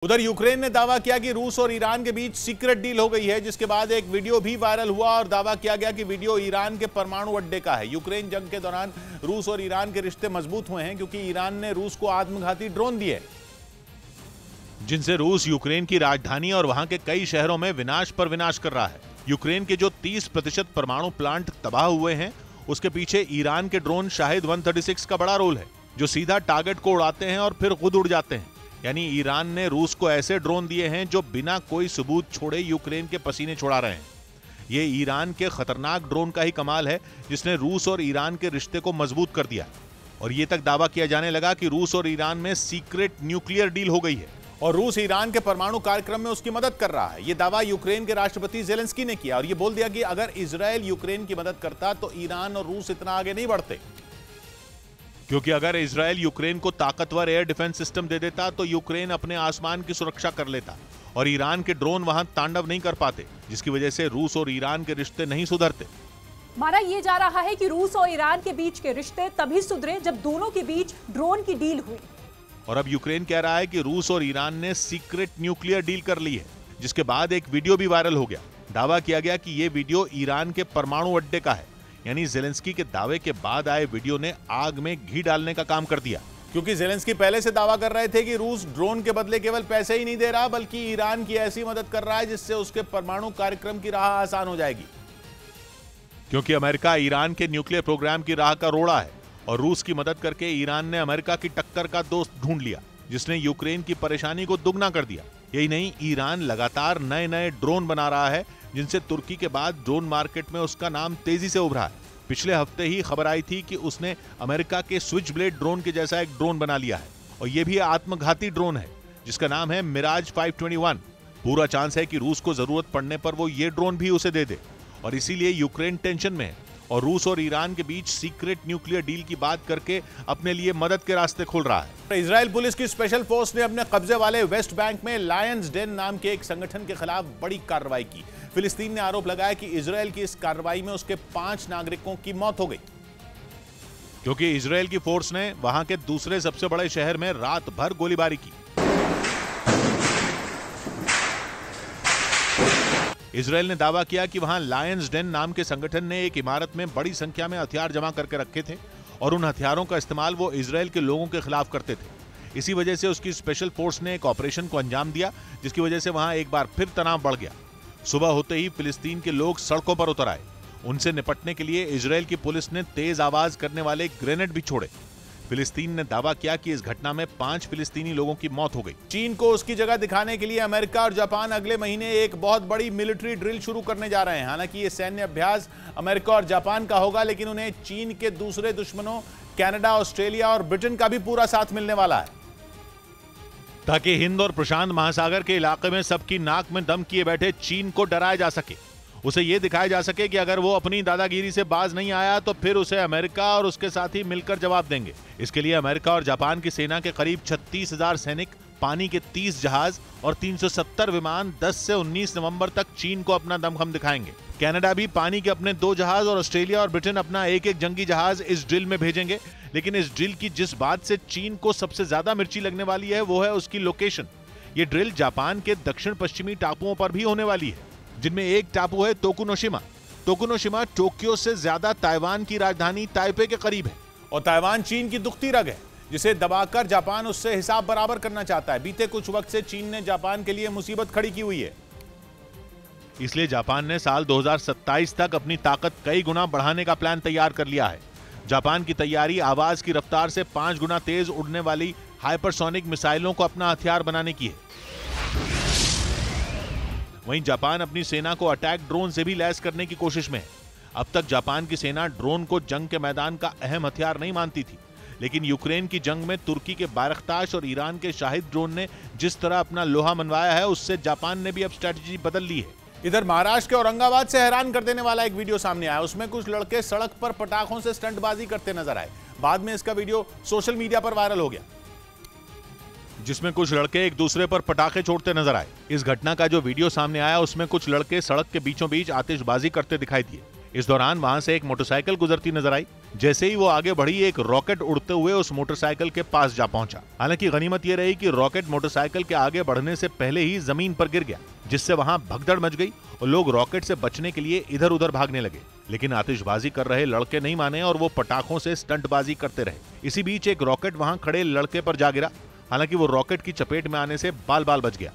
उधर यूक्रेन ने दावा किया कि रूस और ईरान के बीच सीक्रेट डील हो गई है, जिसके बाद एक वीडियो भी वायरल हुआ और दावा किया गया कि वीडियो ईरान के परमाणु अड्डे का है। यूक्रेन जंग के दौरान रूस और ईरान के रिश्ते मजबूत हुए हैं क्योंकि ईरान ने रूस को आत्मघाती ड्रोन दिए, जिनसे रूस यूक्रेन की राजधानी और वहां के कई शहरों में विनाश पर विनाश कर रहा है। यूक्रेन के जो 30% परमाणु प्लांट तबाह हुए हैं, उसके पीछे ईरान के ड्रोन शाहिद 136 का बड़ा रोल है, जो सीधा टारगेट को उड़ाते हैं और फिर खुद उड़ जाते हैं। यानी ईरान ने रूस को ऐसे ड्रोन दिए हैं जो बिना कोई सबूत छोड़े यूक्रेन के पसीने छुड़ा रहे हैं। ये ईरान के खतरनाक ड्रोन का ही कमाल है, जिसने रूस और ईरान के रिश्ते को मजबूत कर दिया। और ये तक दावा किया जाने लगा कि रूस और ईरान में सीक्रेट न्यूक्लियर डील हो गई है और रूस ईरान के परमाणु कार्यक्रम में उसकी मदद कर रहा है। ये दावा यूक्रेन के राष्ट्रपति ज़ेलेंस्की ने किया और ये बोल दिया कि अगर इजरायल यूक्रेन की मदद करता तो ईरान और रूस इतना आगे नहीं बढ़ते, क्योंकि अगर इजरायल यूक्रेन को ताकतवर एयर डिफेंस सिस्टम दे देता तो यूक्रेन अपने आसमान की सुरक्षा कर लेता और ईरान के ड्रोन वहां तांडव नहीं कर पाते, जिसकी वजह से रूस और ईरान के रिश्ते नहीं सुधरते। माना यह जा रहा है कि रूस और ईरान के बीच के रिश्ते तभी सुधरे जब दोनों के बीच ड्रोन की डील हुई। और अब यूक्रेन कह रहा है कि रूस और ईरान ने सीक्रेट न्यूक्लियर डील कर ली है, जिसके बाद एक वीडियो भी वायरल हो गया। दावा किया गया कि यह वीडियो ईरान के परमाणु अड्डे का है। यानी ज़ेलेंस्की के दावे के बाद आए वीडियो ने आग में घी डालने का काम कर दिया, क्योंकि ज़ेलेंस्की पहले से दावा कर रहे थे कि रूस ड्रोन के बदले केवल पैसे ही नहीं दे रहा, बल्कि ईरान की ऐसी मदद कर रहा है जिससे उसके परमाणु कार्यक्रम की राह आसान हो जाएगी। क्योंकि अमेरिका ईरान के न्यूक्लियर प्रोग्राम की राह का रोड़ा है और रूस की मदद करके ईरान ने अमेरिका की टक्कर का दोस्त ढूंढ लिया, जिसने यूक्रेन की परेशानी को दुगना कर दिया। यही नहीं, ईरान लगातार नए नए ड्रोन बना रहा है, जिनसे तुर्की के बाद ड्रोन मार्केट में उसका नाम तेजी से उभरा है। पिछले हफ्ते ही खबर आई थी कि उसने अमेरिका के स्विच ब्लेड ड्रोन के जैसा एक ड्रोन बना लिया है और यह भी आत्मघाती ड्रोन है, जिसका नाम है मिराज 521। पूरा चांस है कि रूस को जरूरत पड़ने पर वो ये ड्रोन भी उसे दे दे और इसीलिए यूक्रेन टेंशन में है और रूस और ईरान के बीच सीक्रेट न्यूक्लियर डील की बात करके अपने लिए मदद के रास्ते खोल रहा है। इजराइल पुलिस की स्पेशल फोर्स ने अपने कब्जे वाले वेस्ट बैंक में लायंस डेन नाम के एक संगठन के खिलाफ बड़ी कार्रवाई की। फिलिस्तीन ने आरोप लगाया कि इजराइल की इस कार्रवाई में उसके 5 नागरिकों की मौत हो गई, क्योंकि इजराइल की फोर्स ने वहां के दूसरे सबसे बड़े शहर में रात भर गोलीबारी की। इजराइल ने दावा किया कि वहां लायंस डेन नाम के संगठन ने एक इमारत में बड़ी संख्या में हथियार जमा करके रखे थे और उन हथियारों का इस्तेमाल वो इजराइल के लोगों के खिलाफ करते थे। इसी वजह से उसकी स्पेशल फोर्स ने एक ऑपरेशन को अंजाम दिया, जिसकी वजह से वहां एक बार फिर तनाव बढ़ गया। सुबह होते ही फिलिस्तीन के लोग सड़कों पर उतर आए। उनसे निपटने के लिए इजराइल की पुलिस ने तेज आवाज करने वाले ग्रेनेड भी छोड़े। फिलिस्तीन ने दावा किया कि इस घटना में 5 फिलिस्तीनी लोगों की मौत हो गई। चीन को उसकी जगह दिखाने के लिए अमेरिका और जापान अगले महीने एक बहुत बड़ी मिलिट्री ड्रिल शुरू करने जा रहे हैं। हालांकि ये सैन्य अभ्यास अमेरिका और जापान का होगा, लेकिन उन्हें चीन के दूसरे दुश्मनों कनाडा, ऑस्ट्रेलिया और ब्रिटेन का भी पूरा साथ मिलने वाला है, ताकि हिंद और प्रशांत महासागर के इलाके में सबकी नाक में दम किए बैठे चीन को डराया जा सके। उसे यह दिखाया जा सके कि अगर वो अपनी दादागिरी से बाज नहीं आया तो फिर उसे अमेरिका और उसके साथी मिलकर जवाब देंगे। इसके लिए अमेरिका और जापान की सेना के करीब 36,000 सैनिक, पानी के 30 जहाज और 370 विमान 10 से 19 नवंबर तक चीन को अपना दमखम दिखाएंगे। कनाडा भी पानी के अपने 2 जहाज और ऑस्ट्रेलिया और ब्रिटेन अपना एक जंगी जहाज इस ड्रिल में भेजेंगे। लेकिन इस ड्रिल की जिस बात से चीन को सबसे ज्यादा मिर्ची लगने वाली है वो है उसकी लोकेशन। ये ड्रिल जापान के दक्षिण पश्चिमी टापुओं पर भी होने वाली है, जिनमें एक टापू है तोकुनोशिमा। तोकुनोशिमा टोक्यो से ज्यादा ताइवान की राजधानी ताइपे के करीब है और ताइवान चीन की दुखती रग है, जिसे दबाकर जापान उससे हिसाब बराबर करना चाहता है। बीते कुछ वक्त से चीन ने जापान के लिए मुसीबत खड़ी की हुई है, इसलिए जापान ने साल 2027 तक अपनी ताकत कई गुना बढ़ाने का प्लान तैयार कर लिया है। जापान की तैयारी आवाज की रफ्तार से 5 गुना तेज उड़ने वाली हाइपरसोनिक मिसाइलों को अपना हथियार बनाने की है। वहीं जापान अपनी सेना को अटैक ड्रोन से भी लैस करने की कोशिश में है। अब तक जापान की सेना ड्रोन को जंग के मैदान का अहम हथियार नहीं मानती थी, लेकिन यूक्रेन की जंग में तुर्की के बायरख्ताश और ईरान के शाहिद ड्रोन ने जिस तरह अपना लोहा मनवाया है, उससे जापान ने भी अब स्ट्रेटजी बदल ली है। इधर महाराष्ट्र के औरंगाबाद से हैरान कर देने वाला एक वीडियो सामने आया। उसमें कुछ लड़के सड़क पर पटाखों से स्टंटबाजी करते नजर आए। बाद में इसका वीडियो सोशल मीडिया पर वायरल हो गया, जिसमें कुछ लड़के एक दूसरे पर पटाखे छोड़ते नजर आए। इस घटना का जो वीडियो सामने आया उसमें कुछ लड़के सड़क के बीचों बीच आतिशबाजी करते दिखाई दिए। इस दौरान वहां से एक मोटरसाइकिल गुजरती नजर आई। जैसे ही वो आगे बढ़ी, एक रॉकेट उड़ते हुए उस मोटरसाइकिल के पास जा पहुंचा। हालांकि गनीमत ये रही कि रॉकेट मोटरसाइकिल के आगे बढ़ने से पहले ही जमीन पर गिर गया, जिससे वहां भगदड़ मच गई और लोग रॉकेट से बचने के लिए इधर उधर भागने लगे। लेकिन आतिशबाजी कर रहे लड़के नहीं माने और वो पटाखों से स्टंटबाजी करते रहे। इसी बीच एक रॉकेट वहां खड़े लड़के पर जा गिरा। हालांकि वो रॉकेट की चपेट में आने से बाल बाल बच गया।